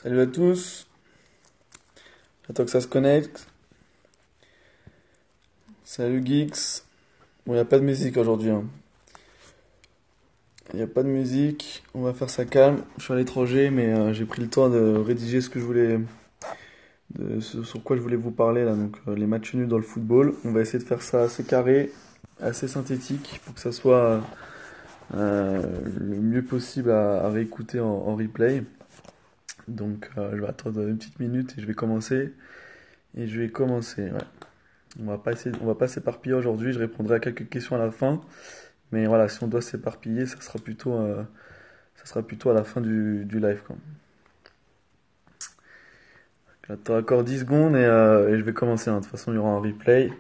Salut à tous, j'attends que ça se connecte. Salut Geeks. Bon, il n'y a pas de musique aujourd'hui, hein. Il n'y a pas de musique, on va faire ça calme. Je suis à l'étranger, mais j'ai pris le temps de rédiger ce que je voulais, ce sur quoi je voulais vous parler là. Donc, les matchs nuls dans le football. On va essayer de faire ça assez carré, assez synthétique, pour que ça soit le mieux possible à réécouter en replay. Donc, je vais attendre une petite minute et je vais commencer. Ouais. On va pas s'éparpiller aujourd'hui. Je répondrai à quelques questions à la fin. Mais voilà, si on doit s'éparpiller, ça sera plutôt à la fin du live, quoi. J'attends encore 10 secondes et je vais commencer, hein. De toute façon, il y aura un replay.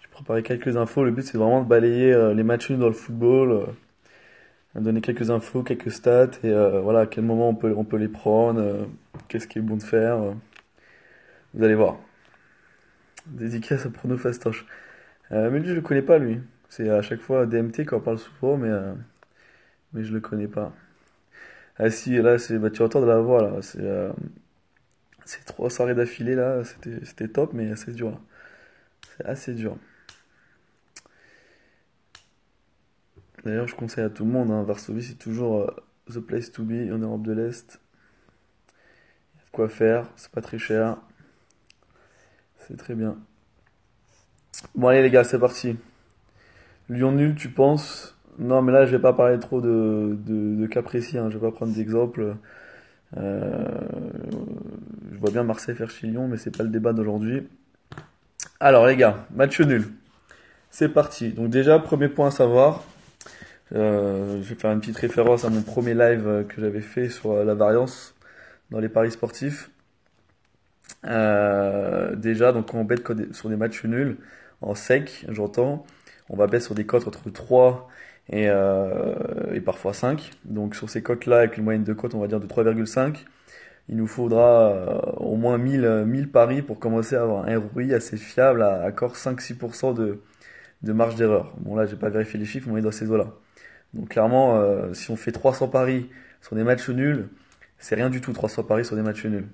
J'ai préparé quelques infos. Le but, c'est vraiment de balayer les matchs nuls dans le football, donner quelques infos, quelques stats et voilà, à quel moment on peut les prendre, qu'est-ce qui est bon de faire. Vous allez voir. Dédicace à Prono Fastoche. Mais lui, je le connais pas, lui. C'est à chaque fois DMT quand on parle souvent, mais je le connais pas. Ah si, là, bah, tu entends de la voix, là. C'est trois soirées d'affilée, là. C'était top, mais c'est dur, là. C'est assez dur. D'ailleurs, je conseille à tout le monde, hein, Varsovie, c'est toujours the place to be en Europe de l'Est. Il y a de quoi faire, c'est pas très cher. C'est très bien. Bon, allez, les gars, c'est parti. Lyon nul, tu penses? Non, mais là, je vais pas parler trop de cas précis, hein. Je vais pas prendre d'exemple. Euh, je vois bien Marseille faire chez Lyon, mais c'est pas le débat d'aujourd'hui. Alors, les gars, match nul. C'est parti. Donc, déjà, premier point à savoir. Je vais faire une petite référence à mon premier live que j'avais fait sur la variance dans les paris sportifs. Déjà, donc quand on bet sur des matchs nuls, en sec, j'entends, on va bet sur des cotes entre 3 et parfois 5. Donc sur ces cotes-là, avec une moyenne de cotes, on va dire de 3,5, il nous faudra au moins 1000 paris pour commencer à avoir un ROI assez fiable à encore 5-6% de marge d'erreur. Bon là, j'ai pas vérifié les chiffres, mais on est dans ces eaux-là. Donc clairement, si on fait 300 paris sur des matchs nuls, c'est rien du tout 300 paris sur des matchs nuls.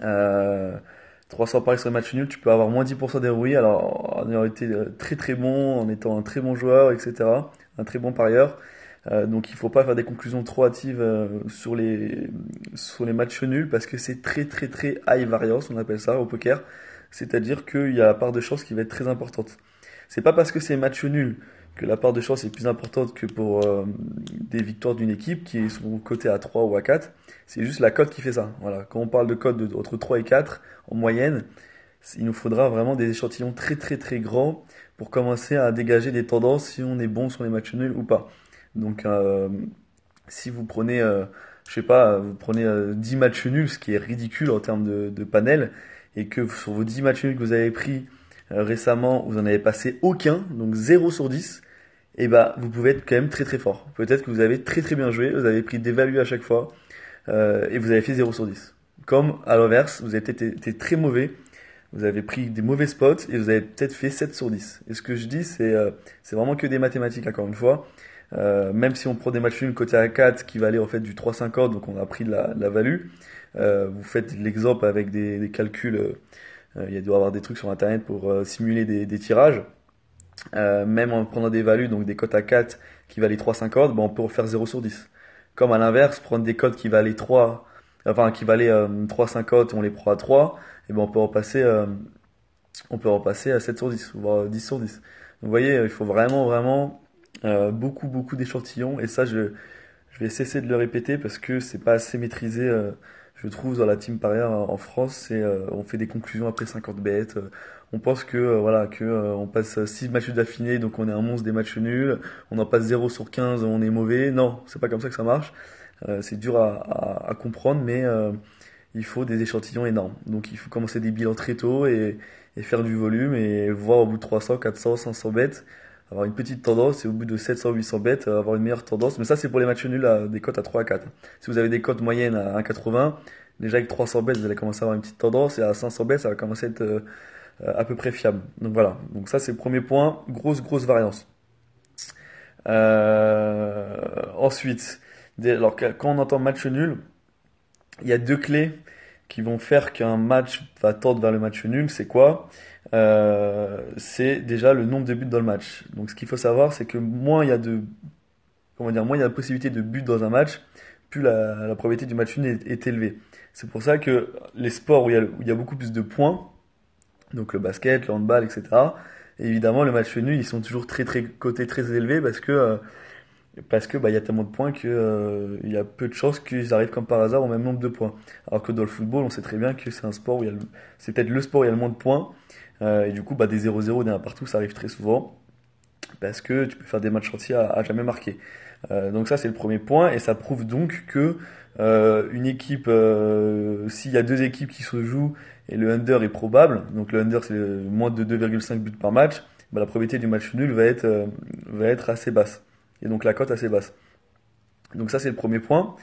Euh, 300 paris sur des matchs nuls, tu peux avoir moins 10% d'ROI, alors en ayant été très très bon, en étant un très bon joueur, etc. Un très bon parieur. Donc il faut pas faire des conclusions trop hâtives sur les matchs nuls parce que c'est très très très high variance, on appelle ça au poker. C'est-à-dire qu'il y a la part de chance qui va être très importante. C'est pas parce que c'est match nul que la part de chance est plus importante que pour des victoires d'une équipe qui sont cotées à 3 ou à 4. C'est juste la cote qui fait ça. Voilà. Quand on parle de cote entre 3 et 4 en moyenne, il nous faudra vraiment des échantillons très très très grands pour commencer à dégager des tendances si on est bon sur les matchs nuls ou pas. Donc si vous prenez, je sais pas, vous prenez 10 matchs nuls, ce qui est ridicule en termes de panel, et que sur vos 10 matchs nuls que vous avez pris récemment, vous en avez passé aucun, donc 0 sur 10, et bah vous pouvez être quand même très très fort. Peut-être que vous avez très très bien joué, vous avez pris des values à chaque fois, et vous avez fait 0 sur 10. Comme à l'inverse, vous avez peut-être été très mauvais, vous avez pris des mauvais spots et vous avez peut-être fait 7 sur 10. Et ce que je dis, c'est vraiment que des mathématiques, encore une fois. Même si on prend des matchs nuls côté à 4 qui valaient en fait du 3,50, donc on a pris de la value. Vous faites l'exemple avec des calculs. Il doit y avoir des trucs sur internet pour simuler des tirages. Même en prenant des values, donc des cotes à 4 qui valaient 3,50, ben on peut refaire 0 sur 10. Comme à l'inverse, prendre des cotes qui valaient 3, enfin qui valaient 3,50, on les prend à 3, et ben on peut repasser à 7 sur 10, voire 10 sur 10. Donc vous voyez, il faut vraiment vraiment beaucoup beaucoup d'échantillons, et ça je vais cesser de le répéter parce que c'est pas assez maîtrisé, je trouve, dans la team parieur en France. On fait des conclusions après 50 bêtes. On pense que voilà que on passe 6 matchs d'affilée, donc on est un monstre des matchs nuls. On en passe 0 sur 15, on est mauvais. Non, c'est pas comme ça que ça marche. C'est dur à comprendre, mais il faut des échantillons énormes. Donc il faut commencer des bilans très tôt et faire du volume et voir au bout de 300, 400, 500 bêtes, avoir une petite tendance et au bout de 700, 800 bêtes, avoir une meilleure tendance. Mais ça, c'est pour les matchs nuls à des cotes à 3 à 4. Si vous avez des cotes moyennes à 1,80, déjà avec 300 bêtes, vous allez commencer à avoir une petite tendance et à 500 bêtes, ça va commencer à être à peu près fiable. Donc voilà. Donc ça, c'est le premier point. Grosse variance. Ensuite, alors quand on entend match nul, il y a deux clés qui vont faire qu'un match va tendre vers le match nul. C'est quoi? C'est déjà le nombre de buts dans le match. Donc ce qu'il faut savoir, c'est que moins il y a de, comment dire, moins il y a de possibilités de buts dans un match, plus la probabilité du match nul est élevée. C'est pour ça que les sports où il y a beaucoup plus de points, donc le basket, le handball, etc. Et évidemment, le match nul, ils sont toujours très très cotés très élevés parce que bah, il y a tellement de points que il y a peu de chances qu'ils arrivent comme par hasard au même nombre de points. Alors que dans le football, on sait très bien que c'est un sport où c'est peut-être le sport où il y a le moins de points. Et du coup, bah, des 0-0, des 1 partout, ça arrive très souvent parce que tu peux faire des matchs entiers à jamais marquer. Donc ça, c'est le premier point et ça prouve donc que une équipe, s'il y a deux équipes qui se jouent et le under est probable, donc le under c'est moins de 2,5 buts par match, bah, la probabilité du match nul va être assez basse. Et donc la cote assez basse. Donc ça c'est le premier point.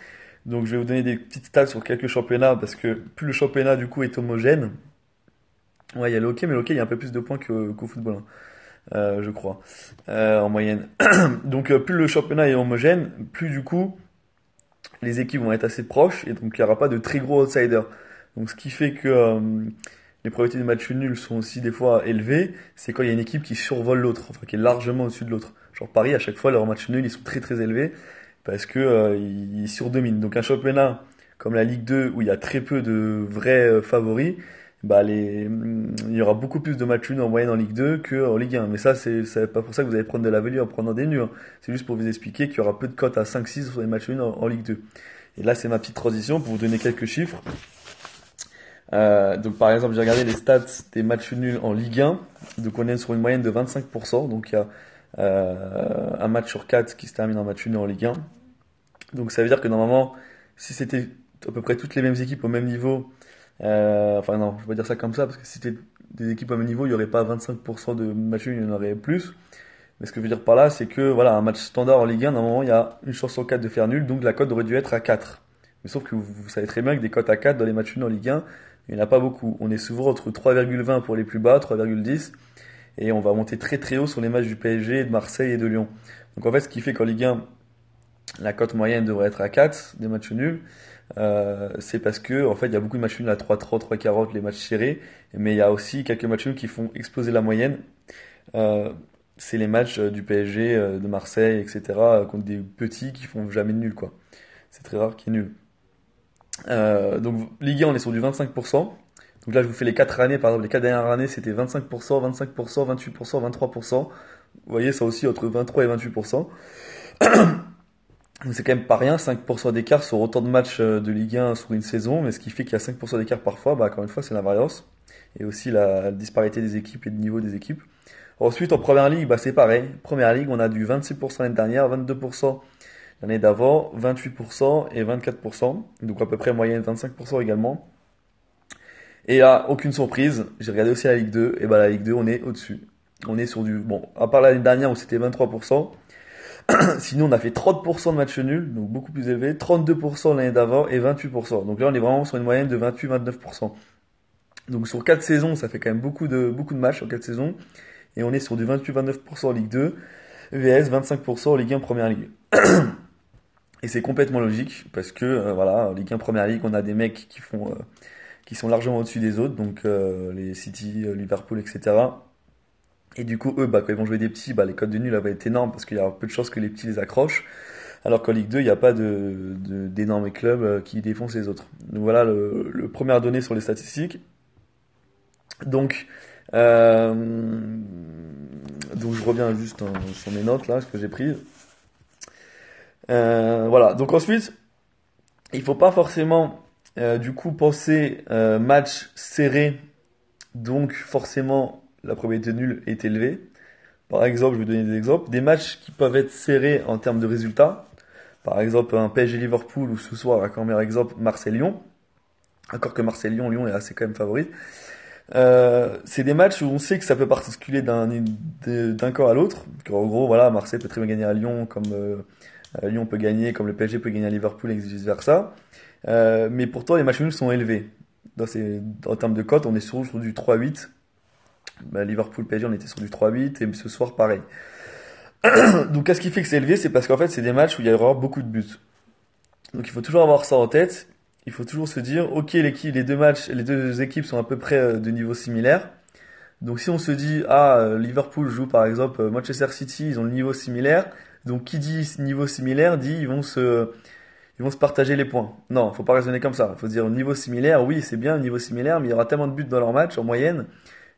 Donc je vais vous donner des petites stats sur quelques championnats parce que plus le championnat du coup est homogène, ouais il y a le hockey mais le hockey il y a un peu plus de points qu'au football, hein, je crois, en moyenne. Donc plus le championnat est homogène, plus du coup les équipes vont être assez proches et donc il n'y aura pas de très gros outsiders. Donc ce qui fait que les probabilités de match nul sont aussi des fois élevées, c'est quand il y a une équipe qui survole l'autre, enfin qui est largement au-dessus de l'autre. Genre Paris, à chaque fois, leurs matchs nuls, ils sont très très élevés parce que ils surdominent. Donc un championnat comme la Ligue 2 où il y a très peu de vrais favoris, bah il y aura beaucoup plus de matchs nuls en moyenne en Ligue 2 qu'en Ligue 1. Mais ça, c'est pas pour ça que vous allez prendre de la value en prenant des nuls, hein. C'est juste pour vous expliquer qu'il y aura peu de cotes à 5-6 sur les matchs nuls en Ligue 2. Et là, c'est ma petite transition pour vous donner quelques chiffres. Donc par exemple, j'ai regardé les stats des matchs nuls en Ligue 1. Donc on est sur une moyenne de 25%. Donc il y a un match sur 4 qui se termine en match nul en Ligue 1. Donc ça veut dire que normalement, si c'était à peu près toutes les mêmes équipes au même niveau, enfin non, je vais pas dire ça comme ça, parce que si c'était des équipes au même niveau, il n'y aurait pas 25% de matchs nuls, il y en aurait plus. Mais ce que je veux dire par là, c'est que voilà, un match standard en Ligue 1, normalement, il y a une chance sur 4 de faire nul, donc la cote aurait dû être à 4. Mais sauf que vous savez très bien que des cotes à 4 dans les matchs nuls en Ligue 1, il n'y en a pas beaucoup. On est souvent entre 3,20 pour les plus bas, 3,10, et on va monter très très haut sur les matchs du PSG, de Marseille et de Lyon. Donc en fait, ce qui fait qu'en Ligue 1, la cote moyenne devrait être à 4 des matchs nuls. C'est parce que en fait il y a beaucoup de matchs nuls à 3,30, 3,40, les matchs serrés, mais il y a aussi quelques matchs nuls qui font exploser la moyenne. Euh, c'est les matchs du PSG, de Marseille, etc. Contre des petits qui font jamais de nul, quoi. C'est très rare qu'il y ait nul. Donc Ligue 1 on est sur du 25%. Donc là je vous fais les 4 années, par exemple les 4 dernières années c'était 25%, 25%, 28%, 23%. Vous voyez ça aussi entre 23 et 28%. Donc c'est quand même pas rien, 5% d'écart sur autant de matchs de Ligue 1 sur une saison, mais ce qui fait qu'il y a 5% d'écart parfois, bah encore une fois c'est la variance et aussi la disparité des équipes et du niveau des équipes. Ensuite en première ligue, bah c'est pareil. Première ligue, on a du 26% l'année dernière, 22% l'année d'avant, 28% et 24%, donc à peu près moyenne 25% également. Et là, aucune surprise, j'ai regardé aussi la Ligue 2, et bah la Ligue 2 on est au-dessus. On est sur du, bon, à part l'année dernière où c'était 23%, sinon, on a fait 30% de matchs nuls, donc beaucoup plus élevé, 32% l'année d'avant et 28%. Donc là, on est vraiment sur une moyenne de 28-29%. Donc sur 4 saisons, ça fait quand même beaucoup de matchs en 4 saisons. Et on est sur du 28-29% en Ligue 2, vs 25% en Ligue 1 Première Ligue. Et c'est complètement logique, parce que voilà, en Ligue 1 Première Ligue, on a des mecs qui sont largement au-dessus des autres, donc les City, Liverpool, etc. Et du coup, eux, bah, quand ils vont jouer des petits, bah, les cotes de nul vont être énormes parce qu'il y a peu de chances que les petits les accrochent. Alors qu'en Ligue 2, il n'y a pas d'énormes clubs qui défoncent les autres. Donc voilà le première donnée sur les statistiques. Donc, euh, donc je reviens juste sur mes notes là, ce que j'ai pris. Voilà. Donc ensuite, il faut pas forcément du coup penser match serré. Donc forcément, la probabilité de nul est élevée. Par exemple, je vais vous donner des exemples. Des matchs qui peuvent être serrés en termes de résultats. Par exemple, un PSG-Liverpool ou ce soir, comme meilleur exemple, Marseille-Lyon. Encore que Marseille-Lyon, Lyon est assez quand même favori. C'est des matchs où on sait que ça peut basculer d'un camp à l'autre. En gros, voilà, Marseille peut très bien gagner à Lyon, comme Lyon peut gagner, comme le PSG peut gagner à Liverpool et vice versa. Mais pourtant, les matchs nuls sont élevés. En termes de cote, on est sur du 3-8. Bah, Liverpool PSG on était sur du 3-8 et ce soir pareil. Donc qu'est-ce qui fait que c'est élevé? C'est parce qu'en fait c'est des matchs où il y aura beaucoup de buts. Donc il faut toujours avoir ça en tête. il faut toujours se dire, ok, les deux équipes sont à peu près de niveau similaire. Donc si on se dit, Liverpool joue par exemple Manchester City, ils ont le niveau similaire. Donc qui dit niveau similaire dit ils vont se partager les points. Non, faut pas raisonner comme ça. Faut dire niveau similaire, oui, c'est bien niveau similaire, mais il y aura tellement de buts dans leur match en moyenne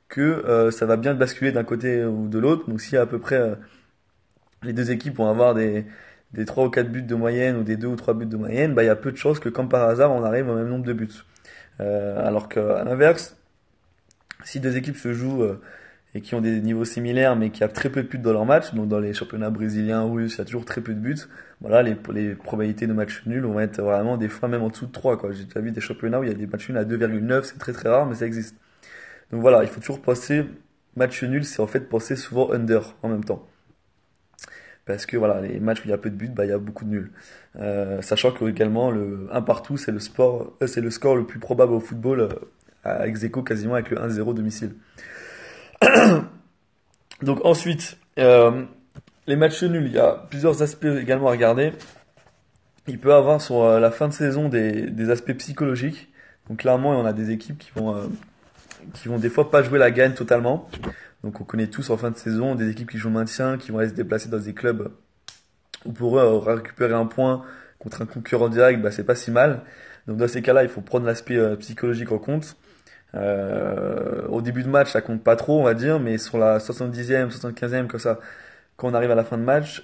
que ça va bien basculer d'un côté ou de l'autre. Donc si à peu près les deux équipes vont avoir des 3 ou 4 buts de moyenne ou des 2 ou 3 buts de moyenne, bah il y a peu de chances que comme par hasard on arrive au même nombre de buts. Alors qu'à l'inverse, si deux équipes se jouent et qui ont des niveaux similaires mais qui a très peu de buts dans leur match, donc dans les championnats brésiliens, russes, il y a toujours très peu de buts, voilà, les probabilités de match nul vont être vraiment des fois même en dessous de 3 quoi. J'ai déjà vu des championnats où il y a des matchs nuls à 2,9, c'est très très rare mais ça existe. Donc voilà, il faut toujours penser match nul, c'est en fait penser souvent under en même temps. Parce que voilà, les matchs où il y a peu de buts, bah, il y a beaucoup de nuls. Sachant que également le un partout, c'est le score le plus probable au football, à ex aequo quasiment avec le 1-0 domicile. Donc ensuite, les matchs nuls, il y a plusieurs aspects également à regarder. Il peut avoir sur la fin de saison des aspects psychologiques. Donc clairement, on a des équipes qui vont des fois pas jouer la gagne totalement. Donc on connaît tous en fin de saison des équipes qui jouent le maintien, qui vont aller se déplacer dans des clubs où pour eux récupérer un point contre un concurrent direct, bah, c'est pas si mal. Donc dans ces cas-là, il faut prendre l'aspect psychologique en compte. Au début de match, ça compte pas trop, on va dire, mais sur la 70e, 75e, comme ça, quand on arrive à la fin de match,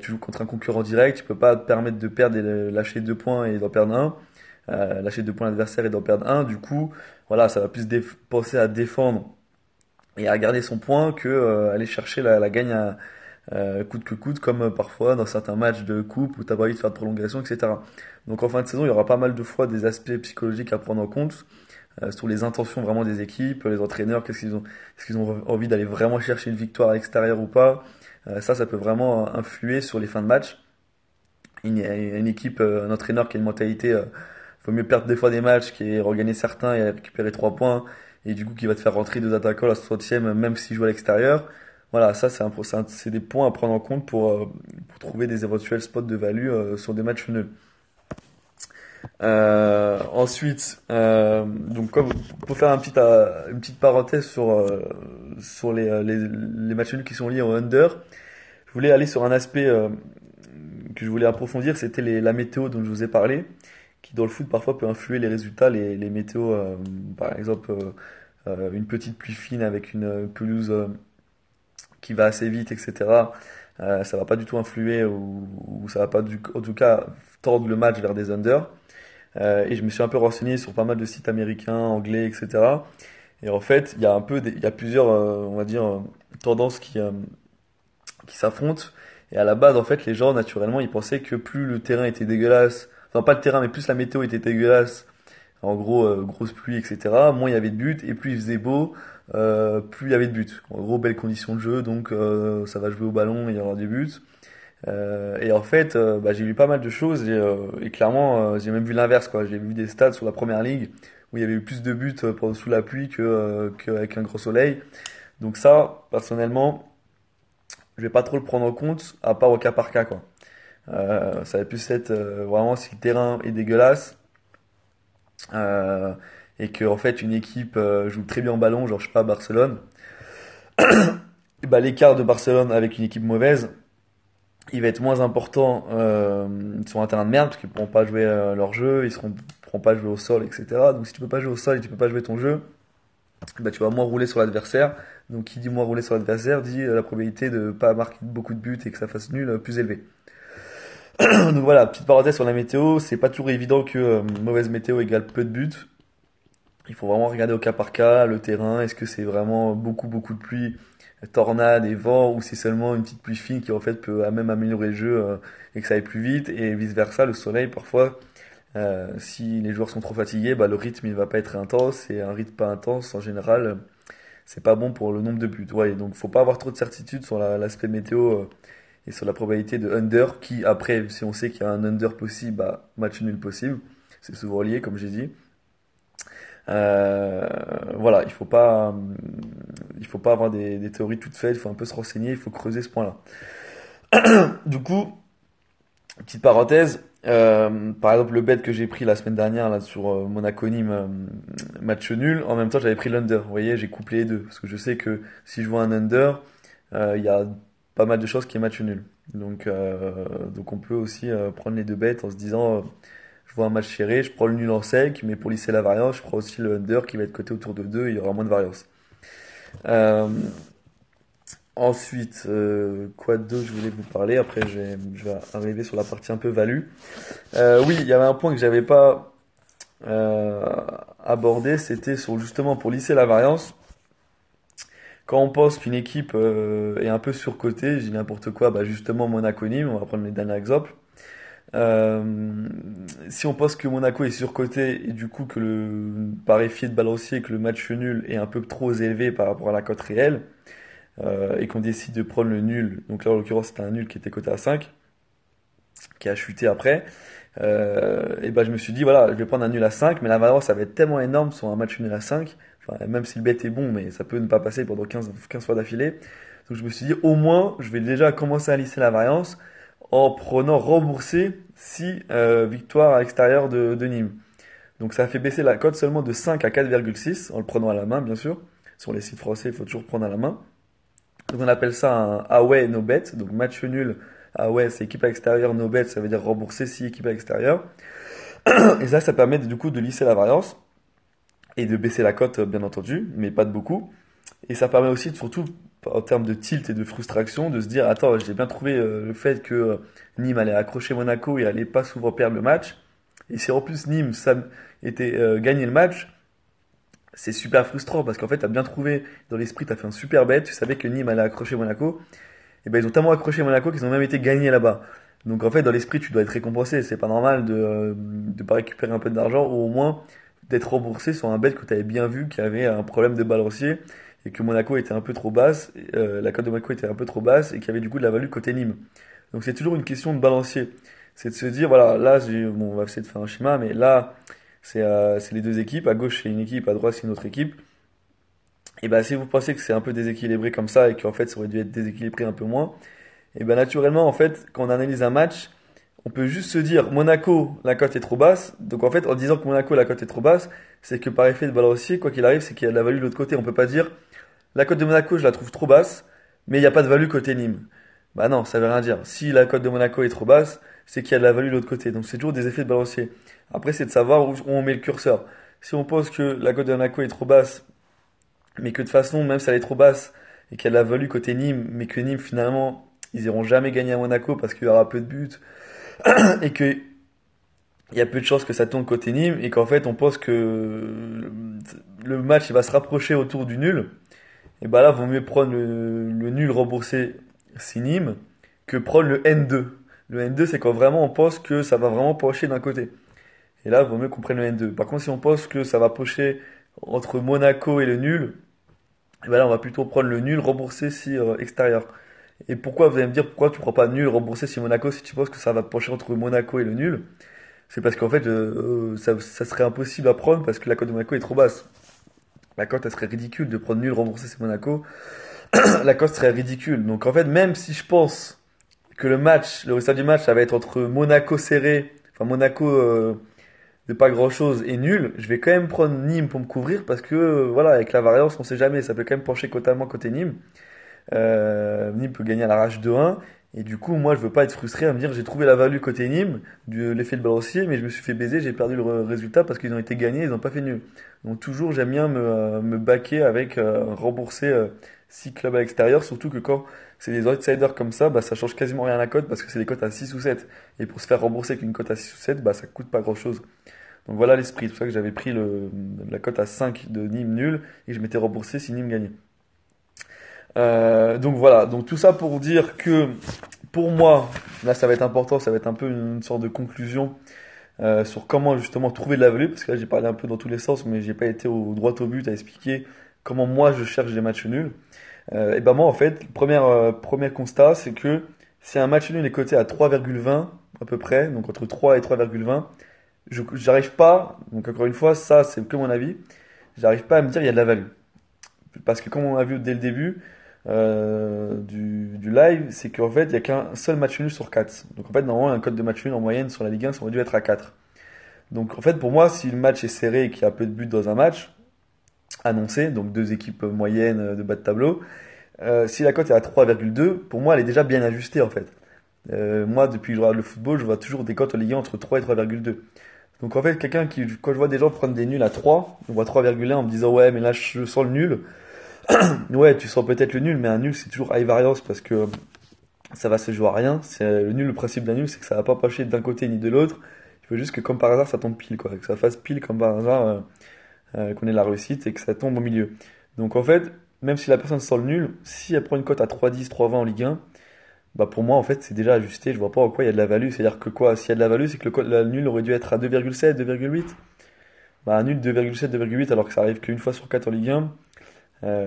tu joues contre un concurrent direct, tu peux pas te permettre de perdre et de lâcher 2 points et d'en perdre un, lâcher 2 points à l'adversaire et d'en perdre un. Du coup, voilà, ça va plus penser à défendre et à garder son point que aller chercher la gagne à coûte que coûte, comme parfois dans certains matchs de coupe où t'as pas envie de faire de prolongation, etc. Donc en fin de saison, il y aura pas mal de fois des aspects psychologiques à prendre en compte sur les intentions vraiment des équipes, les entraîneurs, est-ce qu'ils ont envie d'aller vraiment chercher une victoire à l'extérieur ou pas. Ça peut vraiment influer sur les fins de match. Une équipe, un entraîneur qui a une mentalité, faut mieux perdre des fois des matchs, qui est regagner certains et récupérer 3 points, et du coup qui va te faire rentrer deux attaquants à la 60e, même s'il joue à l'extérieur. Voilà, ça c'est des points à prendre en compte pour trouver des éventuels spots de value sur des matchs nuls. Ensuite, donc comme pour faire une petite parenthèse sur les matchs nuls qui sont liés au under, je voulais aller sur un aspect que je voulais approfondir, c'était la météo dont je vous ai parlé, qui dans le foot parfois peut influer les résultats, les météos, par exemple une petite pluie fine avec une pelouse qui va assez vite, etc. Ça va pas du tout influer ou ça va pas en tout cas tordre le match vers des unders. Et je me suis un peu renseigné sur pas mal de sites américains, anglais, etc. Et en fait, il y a plusieurs, on va dire, tendances qui s'affrontent. Et à la base, en fait, les gens, naturellement, ils pensaient que plus le terrain était dégueulasse, enfin pas le terrain, mais plus la météo était dégueulasse, en gros, grosse pluie, etc., moins il y avait de buts, et plus il faisait beau, plus il y avait de buts. En gros, belles conditions de jeu, donc ça va jouer au ballon et il y aura des buts. Et en fait, bah, j'ai lu pas mal de choses et clairement, j'ai même vu l'inverse, quoi. J'ai vu des stats sur la première ligue où il y avait eu plus de buts sous la pluie qu'avec un gros soleil. Donc ça, personnellement, je vais pas trop le prendre en compte, à part au cas par cas, quoi. Ça va plus être vraiment si le terrain est dégueulasse euh, et que en fait une équipe joue très bien en ballon, genre je sais pas Barcelone, et bah l'écart de Barcelone avec une équipe mauvaise, il va être moins important sur un terrain de merde parce qu'ils pourront pas jouer leur jeu, pourront pas jouer au sol, etc. Donc si tu peux pas jouer au sol et tu peux pas jouer ton jeu, bah tu vas moins rouler sur l'adversaire. Donc qui dit moins rouler sur l'adversaire dit la probabilité de pas marquer beaucoup de buts et que ça fasse nul plus élevée. Donc voilà, petite parenthèse sur la météo, c'est pas toujours évident que mauvaise météo égale peu de buts. Il faut vraiment regarder au cas par cas le terrain, est-ce que c'est vraiment beaucoup de pluie, tornade et vent, ou c'est seulement une petite pluie fine qui en fait peut même améliorer le jeu et que ça aille plus vite, et vice versa, le soleil parfois, si les joueurs sont trop fatigués, bah, le rythme il va pas être intense, et un rythme pas intense en général, c'est pas bon pour le nombre de buts. Ouais, donc faut pas avoir trop de certitude sur l'aspect météo et sur la probabilité de under, qui après, si on sait qu'il y a un under possible, bah, match nul possible, c'est souvent lié comme j'ai dit. Euh, voilà, il faut pas avoir des théories toutes faites, il faut un peu se renseigner, il faut creuser ce point-là. Du coup, petite parenthèse, Par exemple, le bet que j'ai pris la semaine dernière là sur Monaco-Nîmes, match nul, en même temps j'avais pris l'under. Vous voyez, j'ai couplé les deux parce que je sais que si je vois un under, il y a pas mal de choses qui est match nul. Donc on peut aussi prendre les deux bêtes en se disant, je vois un match serré, je prends le nul en sec, mais pour lisser la variance, je prends aussi le under qui va être coté autour de 2, il y aura moins de variance. Euh, Ensuite, quoi d'autre je voulais vous parler? Après, je vais arriver sur la partie un peu value. Oui, il y avait un point que j'avais pas euh, abordé, c'était sur justement pour lisser la variance. Quand on pense qu'une équipe est un peu surcotée, je dis n'importe quoi, bah justement Monaco-Nîmes, on va prendre les derniers exemples. Euh, Si on pense que Monaco est surcoté et du coup que le pari fié de balancier, que le match nul est un peu trop élevé par rapport à la cote réelle, et qu'on décide de prendre le nul, donc là en l'occurrence c'était un nul qui était coté à 5, qui a chuté après, et ben je me suis dit voilà, je vais prendre un nul à 5, mais la valeur ça va être tellement énorme sur un match nul à 5, enfin, même si le bet est bon, mais ça peut ne pas passer pendant 15 fois d'affilée. Donc je me suis dit au moins je vais déjà commencer à lisser la variance en prenant remboursé si victoire à l'extérieur de Nîmes. Donc ça a fait baisser la cote seulement de 5 à 4,6 en le prenant à la main bien sûr. Sur les sites français il faut toujours prendre à la main. Donc on appelle ça un away no bet, donc match nul. Away c'est équipe à l'extérieur, no bet ça veut dire rembourser si équipe à l'extérieur. Et ça permet du coup de lisser la variance et de baisser la cote bien entendu, mais pas de beaucoup. Et ça permet aussi surtout en termes de tilt et de frustration de se dire attends j'ai bien trouvé le fait que Nîmes allait accrocher Monaco et allait pas souvent perdre le match. Et si en plus Nîmes ça était gagné le match, c'est super frustrant parce qu'en fait, t'as bien trouvé dans l'esprit, t'as fait un super bet, tu savais que Nîmes allait accrocher Monaco, et ben ils ont tellement accroché Monaco qu'ils ont même été gagnés là-bas. Donc en fait, dans l'esprit, tu dois être récompensé. C'est pas normal de pas récupérer un peu d'argent ou au moins d'être remboursé sur un bet que tu avais bien vu qui avait un problème de balancier et que Monaco était un peu trop basse, la cote de Monaco était un peu trop basse et qu'il y avait du coup de la value côté Nîmes. Donc c'est toujours une question de balancier. C'est de se dire, voilà, là, bon, on va essayer de faire un schéma, mais là, c'est les deux équipes. À gauche, c'est une équipe, à droite, c'est une autre équipe. Et ben, si vous pensez que c'est un peu déséquilibré comme ça et qu'en fait, ça aurait dû être déséquilibré un peu moins, et ben, naturellement, en fait, quand on analyse un match, on peut juste se dire Monaco, la cote est trop basse. Donc en fait, en disant que Monaco, la cote est trop basse, c'est que par effet de balancier, quoi qu'il arrive, c'est qu'il y a de la value de l'autre côté. On peut pas dire la cote de Monaco, je la trouve trop basse, mais il n'y a pas de value côté Nîmes. Bah non, ça veut rien dire. Si la cote de Monaco est trop basse, c'est qu'il y a de la value de l'autre côté. Donc c'est toujours des effets de balancier. Après, c'est de savoir où on met le curseur. Si on pense que la cote de Monaco est trop basse, mais que de toute façon, même si elle est trop basse, et qu'il y a de la value côté Nîmes, mais que Nîmes, finalement, ils iront jamais gagner à Monaco parce qu'il y aura peu de buts, et que il y a peu de chances que ça tourne côté Nîmes, et qu'en fait, on pense que le match il va se rapprocher autour du nul, et bah là, vaut mieux prendre le nul remboursé si Nîmes que prendre le N2. Le N2, c'est quand vraiment on pense que ça va vraiment pencher d'un côté. Et là, il vaut mieux qu'on prenne le N2. Par contre, si on pense que ça va pencher entre Monaco et le nul, et ben là, on va plutôt prendre le nul remboursé si extérieur. Et pourquoi, vous allez me dire, pourquoi tu prends pas nul remboursé si Monaco si tu penses que ça va pencher entre Monaco et le nul? C'est parce qu'en fait, ça serait impossible à prendre parce que la cote de Monaco est trop basse. La cote, elle serait ridicule de prendre nul remboursé si Monaco. La cote serait ridicule. Donc en fait, même si je pense que le résultat du match, ça va être entre Monaco serré, enfin Monaco de pas grand-chose et nul, je vais quand même prendre Nîmes pour me couvrir parce que voilà, avec la variance, on sait jamais, ça peut quand même pencher totalement côté Nîmes. Nîmes peut gagner à l'arrache 2-1. Et du coup, moi, je veux pas être frustré à me dire j'ai trouvé la value côté Nîmes, de l'effet de balancier, mais je me suis fait baiser, j'ai perdu le résultat parce qu'ils ont été gagnés, ils n'ont pas fait nul. Donc toujours, j'aime bien me baquer avec rembourser 6 clubs à l'extérieur, surtout que quand c'est des outsiders comme ça, bah, ça change quasiment rien à la cote parce que c'est des cotes à 6 ou 7. Et pour se faire rembourser avec une cote à 6 ou 7, bah, ça coûte pas grand-chose. Donc voilà l'esprit. C'est pour ça que j'avais pris la cote à 5 de Nîmes nul et je m'étais remboursé si Nîmes gagnait. Donc voilà, donc tout ça pour dire que pour moi, là ça va être important, ça va être un peu une sorte de conclusion sur comment justement trouver de la value, parce que là j'ai parlé un peu dans tous les sens, mais j'ai pas été au droit au but à expliquer comment moi je cherche des matchs nuls. Et ben moi en fait, premier constat, c'est que si un match nul est coté à 3,20 à peu près, donc entre 3 et 3,20, j'arrive pas, donc encore une fois, ça c'est que mon avis, j'arrive pas à me dire il y a de la value. Parce que comme on a vu dès le début, du live, c'est qu'en fait, il n'y a qu'un seul match nul sur 4. Donc en fait, normalement, un code de match nul en moyenne sur la Ligue 1, ça aurait dû être à 4. Donc en fait, pour moi, si le match est serré et qu'il y a peu de buts dans un match, annoncé, donc deux équipes moyennes de bas de tableau, si la cote est à 3,2, pour moi, elle est déjà bien ajustée en fait. Moi, depuis que je regarde le football, je vois toujours des cotes en Ligue 1 entre 3 et 3,2. Donc en fait, quand je vois des gens prendre des nuls à 3, on voit 3,1 en me disant ouais, mais là je sens le nul. Ouais, tu sens peut-être le nul, mais un nul c'est toujours high variance parce que ça va se jouer à rien. C'est le nul, le principe d'un nul, c'est que ça va pas passer d'un côté ni de l'autre. Il faut juste que comme par hasard ça tombe pile quoi, que ça fasse pile comme par hasard, qu'on ait la réussite et que ça tombe au milieu. Donc en fait, même si la personne sent le nul, si elle prend une cote à 3,10, 3,20 en Ligue 1, bah pour moi en fait c'est déjà ajusté, je vois pas en quoi il y a de la value. C'est-à-dire que quoi, s'il y a de la value, c'est que le nul aurait dû être à 2,7, 2,8. Bah un nul 2,7, 2,8 alors que ça arrive qu'une fois sur 4 en Ligue 1.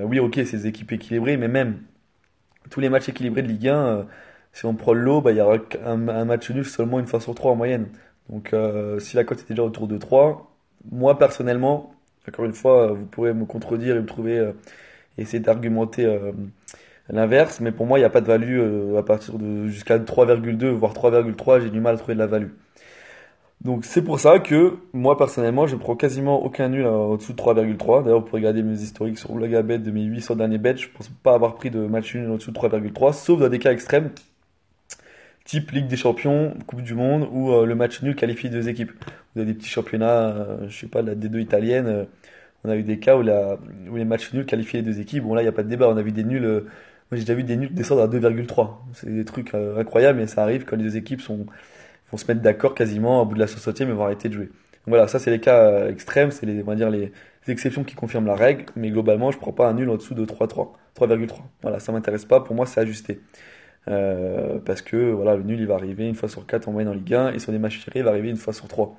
Oui ok, c'est des équipes équilibrées, mais même tous les matchs équilibrés de Ligue 1, si on prend le lot, bah, il y aura un match nul seulement une fois sur 3 en moyenne. Donc si la cote était déjà autour de 3, moi personnellement, encore une fois, vous pourrez me contredire et me trouver, essayer d'argumenter l'inverse, mais pour moi, il n'y a pas de value à partir de jusqu'à 3,2, voire 3,3, j'ai du mal à trouver de la value. Donc c'est pour ça que moi personnellement, je prends quasiment aucun nul au-dessous de 3,3. D'ailleurs, vous pouvez regarder mes historiques sur Blogabet de mes 800 derniers bets, je pense pas avoir pris de match nul au-dessous de 3,3, sauf dans des cas extrêmes, type Ligue des Champions, Coupe du Monde, ou le match nul qualifie deux équipes. Vous avez des petits championnats, je sais pas, de la D2 italienne, on a eu des cas où les matchs nuls qualifiaient les deux équipes. Bon là, il n'y a pas de débat, on a vu des nuls, moi j'ai déjà vu des nuls descendre à 2,3. C'est des trucs incroyables, mais ça arrive quand les deux équipes vont se mettre d'accord quasiment au bout de la 60e et vont arrêter de jouer. Donc voilà, ça c'est les cas extrêmes, c'est on va dire les exceptions qui confirment la règle, mais globalement, je prends pas un nul en dessous de 3,3. 3,3. Voilà, ça m'intéresse pas, pour moi c'est ajusté. Parce que voilà, le nul il va arriver une fois sur 4 en moyenne en Ligue 1 et sur des matchs tirés il va arriver une fois sur 3.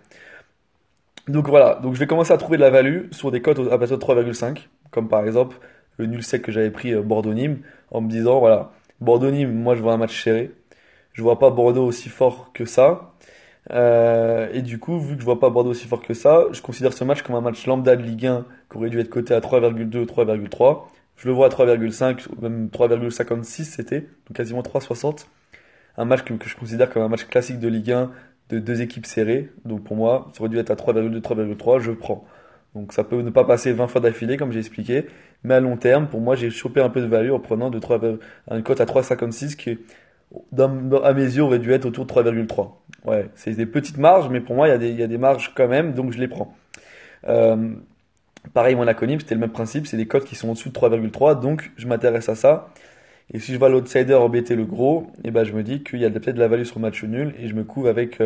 Donc voilà, donc je vais commencer à trouver de la value sur des cotes à partir de 3,5, comme par exemple le nul sec que j'avais pris Bordeaux-Nîmes, en me disant voilà, Bordeaux-Nîmes, moi je vois un match serré, je vois pas Bordeaux aussi fort que ça, et du coup, vu que je vois pas Bordeaux aussi fort que ça, je considère ce match comme un match lambda de Ligue 1 qui aurait dû être coté à 3,2, 3,3. Je le vois à 3,5, ou même 3,56 c'était, donc quasiment 3,60. Un match que je considère comme un match classique de Ligue 1 de deux équipes serrées. Donc pour moi, ça aurait dû être à 3,2, 3,3, je prends. Donc ça peut ne pas passer 20 fois d'affilée, comme j'ai expliqué. Mais à long terme, pour moi, j'ai chopé un peu de value en prenant une cote à 3,56 qui, à mes yeux, aurait dû être autour de 3,3. Ouais, c'est des petites marges, mais pour moi, il y a des marges quand même, donc je les prends. Euh, Pareil, Monaco-Nîmes, c'était le même principe, c'est des cotes qui sont au-dessous de 3,3, donc je m'intéresse à ça. Et si je vois l'outsider embêter le gros, et ben je me dis qu'il y a peut-être de la value sur le match nul et je me couvre avec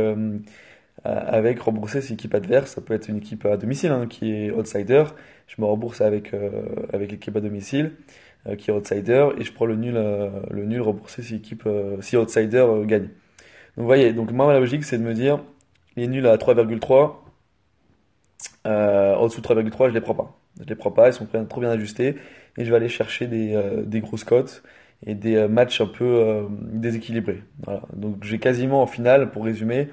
rembourser cette équipe adverse. Ça peut être une équipe à domicile hein, qui est outsider. Je me rembourse avec l'équipe à domicile qui est outsider et je prends le nul remboursé si l'équipe si outsider gagne. Donc vous voyez, donc moi la logique c'est de me dire les nuls à 3,3 en dessous de 3,3 je les prends pas. Je les prends pas, ils sont trop bien ajustés et je vais aller chercher des grosses cotes et des matchs un peu déséquilibrés. Voilà. Donc j'ai quasiment en finale, pour résumer,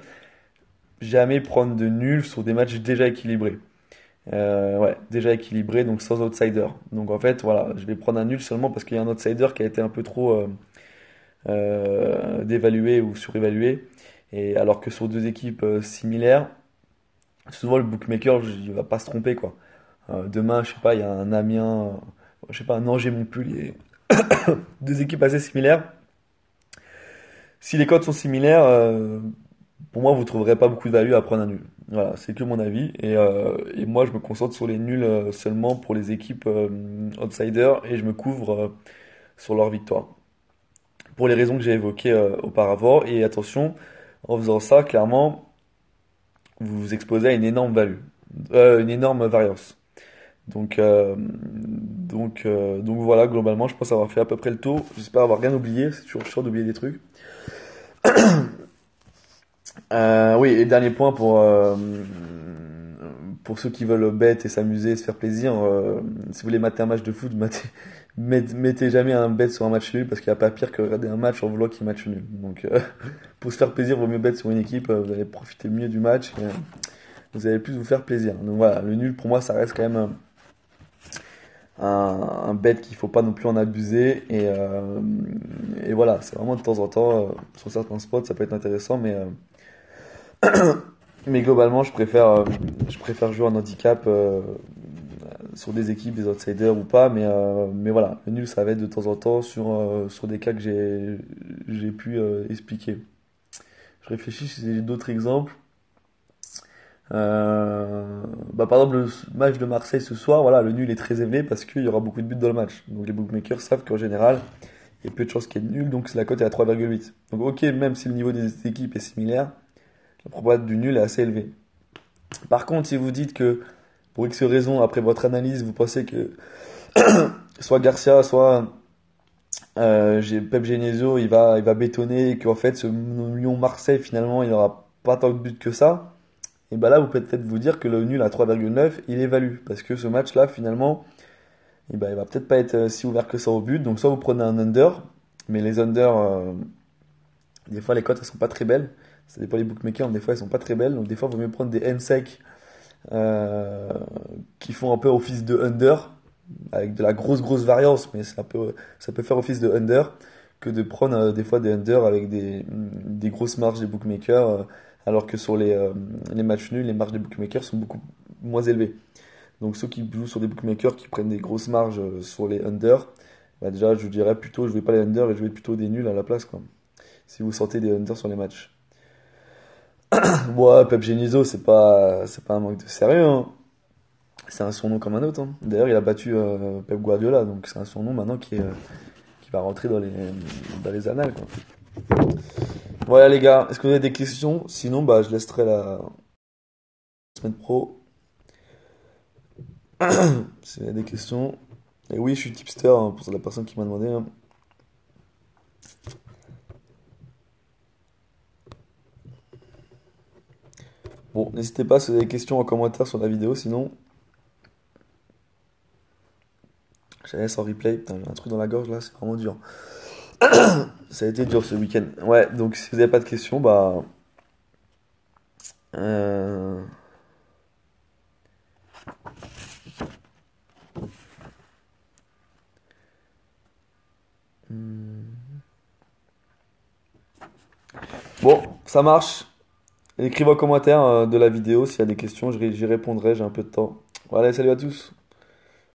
jamais prendre de nul sur des matchs déjà équilibrés. Ouais, déjà équilibrés, donc sans outsider. Donc en fait, voilà, je vais prendre un nul seulement parce qu'il y a un outsider qui a été un peu trop dévalué ou surévalué. Et alors que sur deux équipes similaires, souvent le bookmaker, il va pas se tromper quoi. Demain, je sais pas, il y a un Amiens, je sais pas, un Angers-Montpellier, deux équipes assez similaires. Si les codes sont similaires, pour moi, vous trouverez pas beaucoup de value à prendre un nul. Voilà, c'est que mon avis. Et moi, je me concentre sur les nuls seulement pour les équipes outsiders et je me couvre sur leur victoire. Pour les raisons que j'ai évoquées auparavant. Et attention, en faisant ça, clairement, vous vous exposez à une énorme value, une énorme variance. Donc voilà, globalement, je pense avoir fait à peu près le tour. J'espère avoir rien oublié. C'est toujours chiant d'oublier des trucs. Oui, et dernier point pour ceux qui veulent bet et s'amuser, se faire plaisir. Si vous voulez mater un match de foot, mettez jamais un bet sur un match nul parce qu'il n'y a pas pire que regarder un match en voulant qu'il y ait match nul. Donc pour se faire plaisir, vaut mieux bet sur une équipe. Vous allez profiter mieux du match. Vous allez plus vous faire plaisir. Donc voilà, le nul pour moi, ça reste quand même un bet qu'il faut pas non plus en abuser. Et voilà, c'est vraiment de temps en temps, sur certains spots, ça peut être intéressant, mais globalement, je préfère jouer en handicap sur des équipes, des outsiders ou pas. Mais voilà, le nul, ça va être de temps en temps sur des cas que j'ai pu expliquer. Je réfléchis si j'ai d'autres exemples. Par exemple, le match de Marseille ce soir, voilà, le nul est très élevé parce qu'il y aura beaucoup de buts dans le match. Donc les bookmakers savent qu'en général, il y a peu de chances qu'il y ait de nul, donc la cote est à 3,8. Donc ok, même si le niveau des équipes est similaire, la probabilité du nul est assez élevée. Par contre, si vous dites que pour X raison, après votre analyse, vous pensez que soit Garcia, soit Pep Genesio, il va bétonner et qu'en fait, ce Lyon-Marseille, finalement, il n'aura pas tant de buts que ça, et bah là, vous pouvez peut-être vous dire que le nul à 3,9, il évalue. Parce que ce match-là, finalement, et bah, il va peut-être pas être si ouvert que ça au but. Donc soit vous prenez un under, mais les unders, des fois les cotes elles sont pas très belles. Ça dépend des bookmakers, mais des fois elles sont pas très belles. Donc des fois il vaut mieux prendre des N-sec euh, qui font un peu office de under, avec de la grosse variance, mais ça peut faire office de under, que de prendre des fois des under avec des grosses marges des bookmakers, alors que sur les matchs nuls, les marges des bookmakers sont beaucoup moins élevées. Donc ceux qui jouent sur des bookmakers qui prennent des grosses marges sur les under, bah déjà je vous dirais plutôt jouez pas les under et jouez plutôt des nuls à la place quoi. Si vous sortez des under sur les matchs. Moi, Pep Genizo, c'est pas un manque de sérieux, hein. C'est un surnom comme un autre, hein. D'ailleurs, il a battu Pep Guardiola, donc c'est un surnom maintenant qui va rentrer dans les annales, quoi. Voilà les gars, est-ce que vous avez des questions? Sinon, bah je laisserai la semaine pro. Si vous avez des questions. Et oui, je suis tipster, hein, pour la personne qui m'a demandé, hein. Bon, n'hésitez pas si vous avez des questions en commentaire sur la vidéo, sinon, je la laisse en replay. Putain, j'ai un truc dans la gorge là, c'est vraiment dur. Ça a été dur ce week-end. Ouais, donc si vous n'avez pas de questions, bah. euh, hmm. Bon, ça marche. Écrivez en commentaire de la vidéo s'il y a des questions, j'y répondrai, j'ai un peu de temps. Voilà, salut à tous.